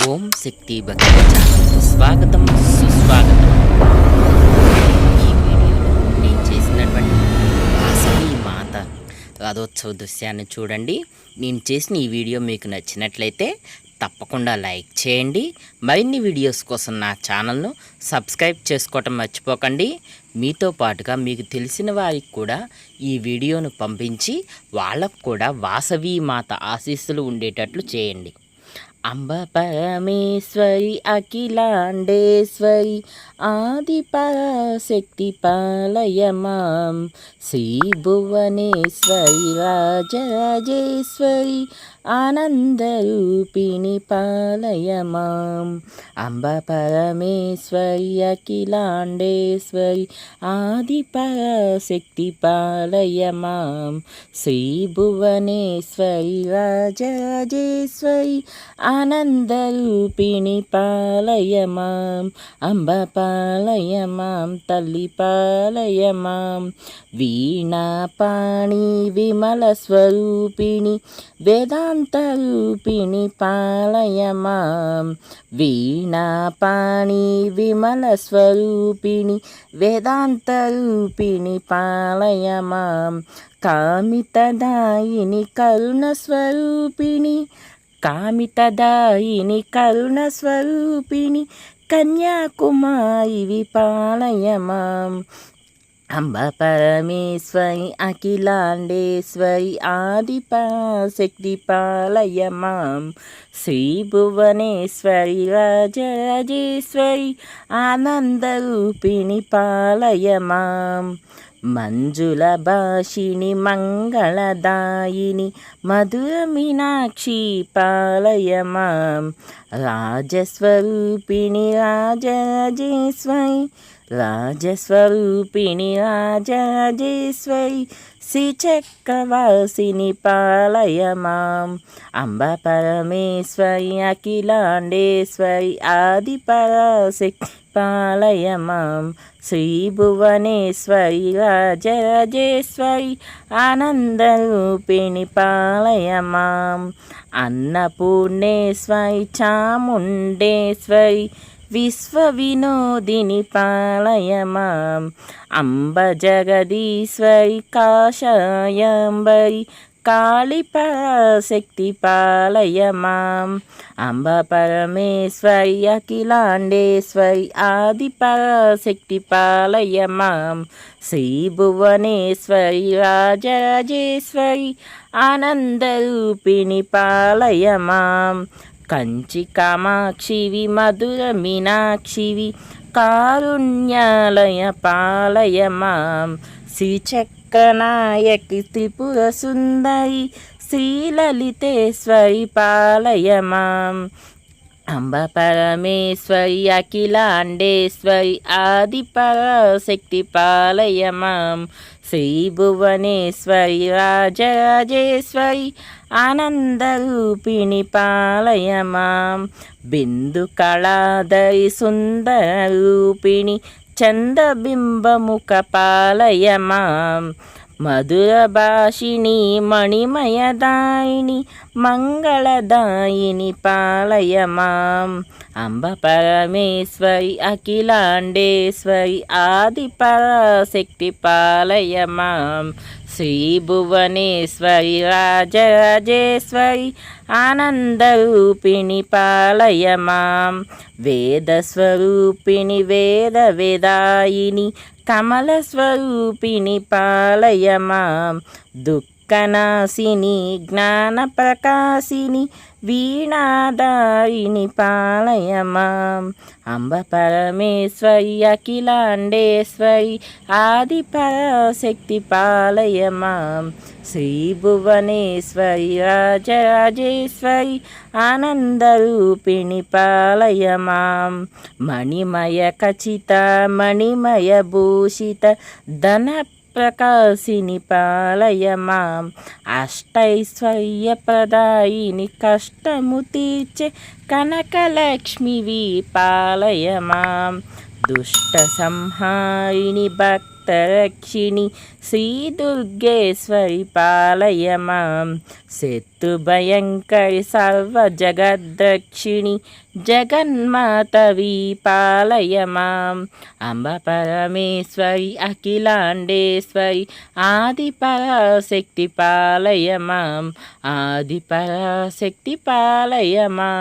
ఓం శక్తి భక్తి ఛానల్కి స్వాగతం సుస్వాగతం. ఈ వీడియోలో నేను చేసినటువంటి వాసవి మాత రథోత్సవ దృశ్యాన్ని చూడండి. నేను చేసిన ఈ వీడియో మీకు నచ్చినట్లయితే తప్పకుండా లైక్ చేయండి. మరిన్ని వీడియోస్ కోసం నా ఛానల్ను సబ్స్క్రైబ్ చేసుకోవటం మర్చిపోకండి. మీతో పాటుగా మీకు తెలిసిన వారికి కూడా ఈ వీడియోను పంపించి వాళ్ళకు కూడా వాసవి మాత ఆశీస్సులు ఉండేటట్లు చేయండి. అంబ పరమేశ్వరి అఖిలాండేశ్వరి ఆదిపరాశక్తి పాలయ మాం. శ్రీ భువనేశ్వరి రాజరాజేశ్వరి ఆనందరూపిణి పాలయ మాం. అంబ పరమేశ్వరి అఖిలాండేశ్వరి ఆదిపరాశక్తి పాలయ మాం. శ్రీ భువనేశ్వరి రాజరాజేశ్వరి ఆనందరూపిణి పాలయ మాం. అంబ పాలయ మాం, తల్లి పాలయ మాం. వీణాపాణి విమల స్వరూపిణి వేదాంతరూపిణి పాలయ మాం. వీణాపాణి విమల స్వరూపిణి వేదాంతరూపిణి పాలయ మాం. కామితదాయిని కరుణ స్వరూపిణి కామితదాయిని కరుణ స్వరూపిణి కన్యాకుమారి పాలయ మాం. అంబ పరమేశ్వరి అఖిలాండేశ్వరి ఆదిపరాశక్తి పాలయ మాం. శ్రీ భువనేశ్వరి రాజరాజేశ్వరి ఆనందరూపిణి పాలయ మాం. మంజుల భాషిణి మంగళదాయిని మధుర మీనాక్షి పాలయ మాం. రాజస్వరూపిణి రాజరాజేశ్వరి రాజస్వరూపిణి రాజరాజేశ్వరి శ్రీచక్రవాసిని పాలయ మాం. అంబ పరమేశ్వరి అఖిలాండేశ్వరి ఆదిపరాశక్తి పాలయ మాం. శ్రీ భువనేశ్వరి రాజరాజేశ్వరి ఆనందరూపిణి పాలయ మాం. అన్నపూర్ణేశ్వరి చాముండేశ్వరి విశ్వవినోదిని పాలయ మాం. అంబ జగదీశ్వరి కాషాయాంబరి కాళీపరాశక్తి పాలయ మాం. అంబ పరమేశ్వరి అఖిలాండేశ్వరి ఆదిపరాశక్తి పాలయ మాం. శ్రీ భువనేశ్వరి రాజరాజేశ్వరి ఆనందరూపిణి పాలయ మాం. కంచి కామాక్షివి మధుర మీనాక్షివి కారుణ్యాలయ పాలయ మాం. శ్రీచక్రనాయకి త్రిపుర సుందరి శ్రీలలితేశ్వరి పాలయ మాం. అంబ పరమేశ్వరి అఖిలాండేశ్వరి ఆదిపరాశక్తి పాలయ మాం. శ్రీ భువనేశ్వరి రాజరాజేశ్వరి ఆనందరూపిణి పాలయ మాం. బిందు కళాధరి సుందర రూపిణి చంద్రబింబముఖ పాలయ మాం. మధుర భాషిణి మణిమయదాయిని మంగళదాయిని పాలయ మాం. అంబ పరమేశ్వరి అఖిలాండేశ్వరి ఆదిపరాశక్తి పాలయ మాం. శ్రీ భువనేశ్వరి రాజరాజేశ్వరి ఆనందరూపిణి పాలయ మాం. వేదస్వరూపిణి వేద వేదాయిని కమల స్వరూపిణి పాలయ మాం. దుఃఖనాశిని జ్ఞాన ప్రకాశిని వీణాదాయిని పాలయ మాం. అంబ పరమేశ్వరి అఖిలాండేశ్వరి ఆదిపరాశక్తి పాలయ మాం. శ్రీ భువనేశ్వరి రాజరాజేశ్వరి ఆనందరూపిణి పాలయ మాం. మణిమయ ఖచిత మణిమయ భూషిత ధన ప్రకాశిని పాలయ మాం. అష్టైశ్వర్యప్రదాయిని కష్టము తీర్చే కనకలక్ష్మివి పాలయ మాం. దుష్ట సంహారిణి భక్త భక్తరక్షిణి శ్రీ దుర్గేశ్వరి పాలయ మాం శత్రు భయంకరి సర్వ జగద్రక్షిణి జగన్మాతవి పాలయ మాం అంబ పరమేశ్వరి అఖిలాండేశ్వరి ఆది పరాశక్తి పాలయ మాం ఆది పరాశక్తి పాలయ మాం.